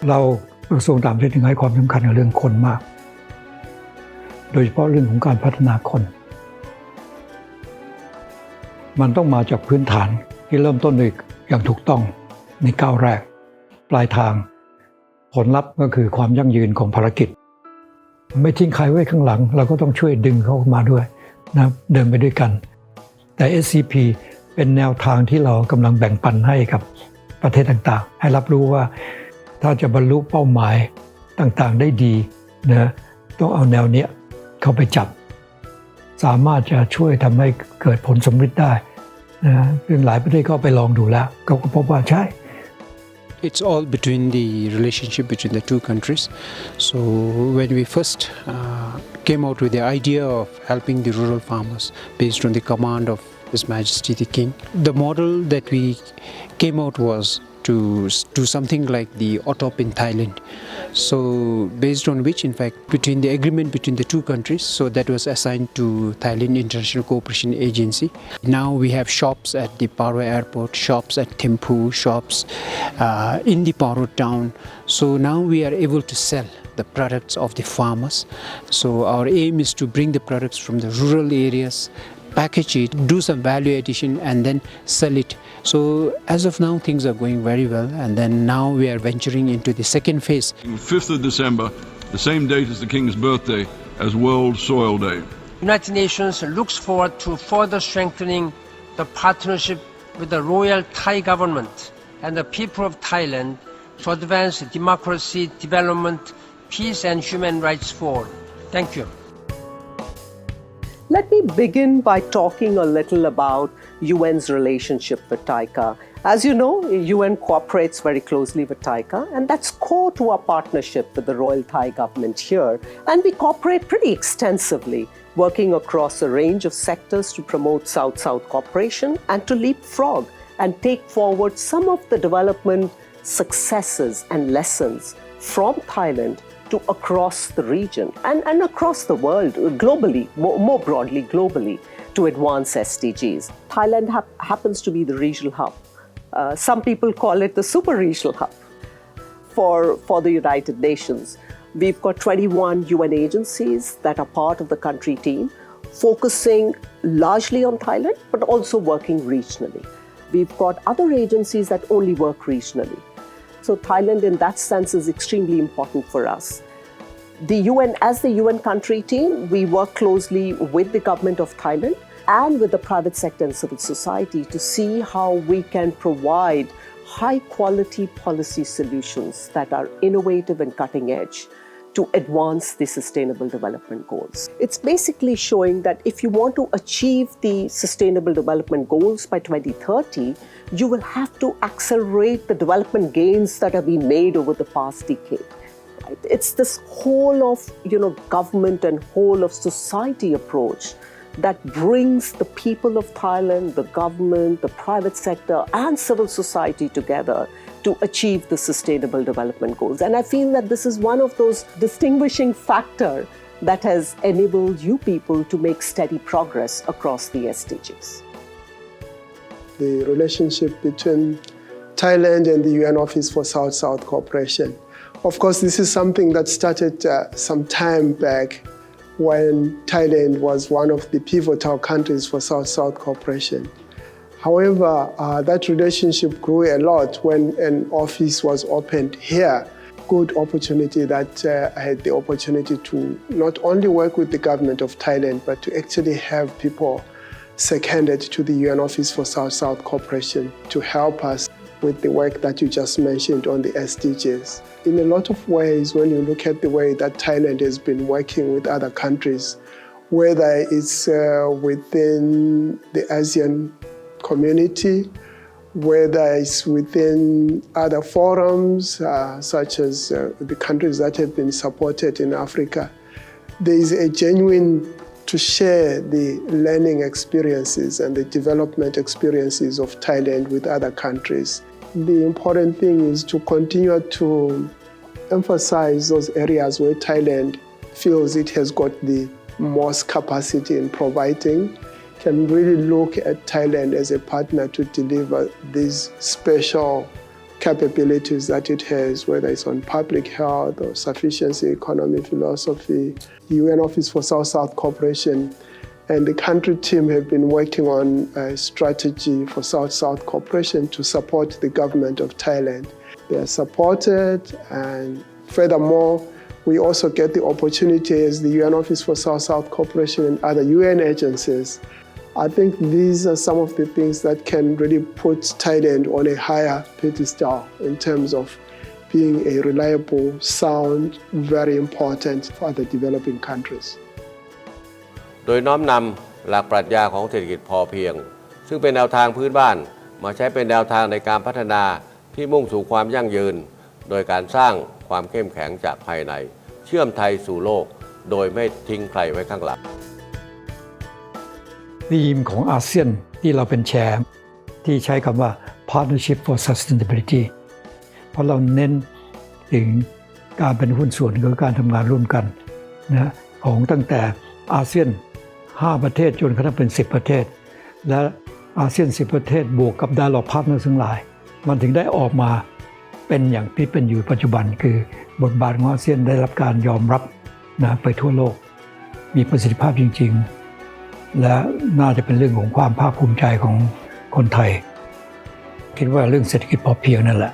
เรากระทรวงต่างประเทศถึงให้ความสำคัญกับเรื่องคนมากโดยเฉพาะเรื่องของการพัฒนาคนมันต้องมาจากพื้นฐานที่เริ่มต้นด้วยอย่างถูกต้องในก้าวแรกปลายทางผลลัพธ์ก็คือความยั่งยืนของภารกิจไม่ทิ้งใครไว้ข้างหลังเราก็ต้องช่วยดึงเขามาด้วยนะเดินไปด้วยกันแต่ SCP เป็นแนวทางที่เรากำลังแบ่งปันให้กับประเทศต่างๆให้รับรู้ว่าถ้าจะบรรลุเป้าหมายต่างๆได้ดีนะต้องเอาแนวเนี้ยเข้าไปจับสามารถจะช่วยทำให้เกิดผลสำเร็จได้นะซึ่งหลายประเทศก็ไปลองดูแล้วก็พบว่าใช่ It's all between the relationship between the two countries. So when we first came out with the idea of helping the rural farmers based on the command of His Majesty the King, the model that we came out was to do something like the OTOP in Thailand. So based on which, in fact, between the agreement between the two countries, so that was assigned to Thailand International Cooperation Agency. Now we have shops at the Paro Airport, shops at Thimphu, shops in the Paro town. So now we are able to sell the products of the farmers. So our aim is to bring the products from the rural areas, package it, do some value addition and then sell it. So as of now things are going very well, and then now we are venturing into the second phase. 5th of December, the same date as the King's birthday, as World Soil Day. United Nations looks forward to further strengthening the partnership with the Royal Thai government and the people of Thailand to advance democracy, development, peace and human rights for all. Thank you. Let me begin by talking a little about UN's relationship with TICA. As you know, UN cooperates very closely with TICA, and that's core to our partnership with the Royal Thai government here. And we cooperate pretty extensively, working across a range of sectors to promote South-South cooperation and to leapfrog and take forward some of the development successes and lessons from Thailand to across the region and across the world, globally, more broadly globally, to advance SDGs. Thailand happens to be the regional hub. Some people call it the super regional hub for the United Nations. We've got 21 UN agencies that are part of the country team, focusing largely on Thailand, but also working regionally. We've got other agencies that only work regionally. So Thailand in that sense is extremely important for us. The UN, as the UN country team, we work closely with the government of Thailand and with the private sector and civil society to see how we can provide high quality policy solutions that are innovative and cutting edge to advance the Sustainable Development Goals. It's basically showing that if you want to achieve the Sustainable Development Goals by 2030, you will have to accelerate the development gains that have been made over the past decade. It's this whole of government and whole of society approach that brings the people of Thailand, the government, the private sector and civil society together to achieve the Sustainable Development Goals. And I feel that this is one of those distinguishing factors that has enabled you people to make steady progress across the SDGs. The relationship between Thailand and the UN Office for South-South Cooperation. Of course, this is something that started some time back when Thailand was one of the pivotal countries for South-South cooperation. However, that relationship grew a lot when an office was opened here. Good opportunity that I had the opportunity to not only work with the government of Thailand, but to actually have people seconded to the UN Office for South-South Cooperation to help us with the work that you just mentioned on the SDGs. In a lot of ways, when you look at the way that Thailand has been working with other countries, whether it's within the ASEAN community, whether it's within other forums, such as the countries that have been supported in Africa, there is a genuine to share the learning experiences and the development experiences of Thailand with other countries. The important thing is to continue to emphasize those areas where Thailand feels it has got the most capacity in providing, can really look at Thailand as a partner to deliver these special capabilities that it has, whether it's on public health or sufficiency economy philosophy. The UN Office for South-South Cooperation and the country team have been working on a strategy for South-South cooperation to support the government of Thailand. They are supported, and furthermore, we also get the opportunity as the UN Office for South-South Cooperation and other UN agencies. I think these are some of the things that can really put Thailand on a higher pedestal in terms of being a reliable, sound, very important for the developing countries. โดยน้อมนำหลักปรัชญาของเศรษฐกิจพอเพียงซึ่งเป็นแนวทางพื้นบ้านมาใช้เป็นแนวทางในการพัฒนาที่มุ่งสู่ความยั่งยืนโดยการสร้างความเข้มแข็งจากภายในเชื่อมไทยสู่โลกโดยไม่ทิ้งใครไว้ข้างหลังธีมของอาเซียนที่เราเป็นแชร์ที่ใช้คำว่า Partnership for Sustainability เพราะเราเน้นถึงการเป็นหุ้นส่วนกับการทำงานร่วมกันนะของตั้งแต่อาเซียน5ประเทศจนกระทั่งเป็น10ประเทศและอาเซียน10ประเทศบวกกับ Dialogue Partner ทั้งหลายมันถึงได้ออกมาเป็นอย่างที่เป็นอยู่ปัจจุบันคือบทบาทของอาเซียนได้รับการยอมรับนะไปทั่วโลกมีประสิทธิภาพจริงๆและน่าจะเป็นเรื่องของความภาคภูมิใจของคนไทยคิดว่าเรื่องเศรษฐกิจพอเพียงนั่นแหละ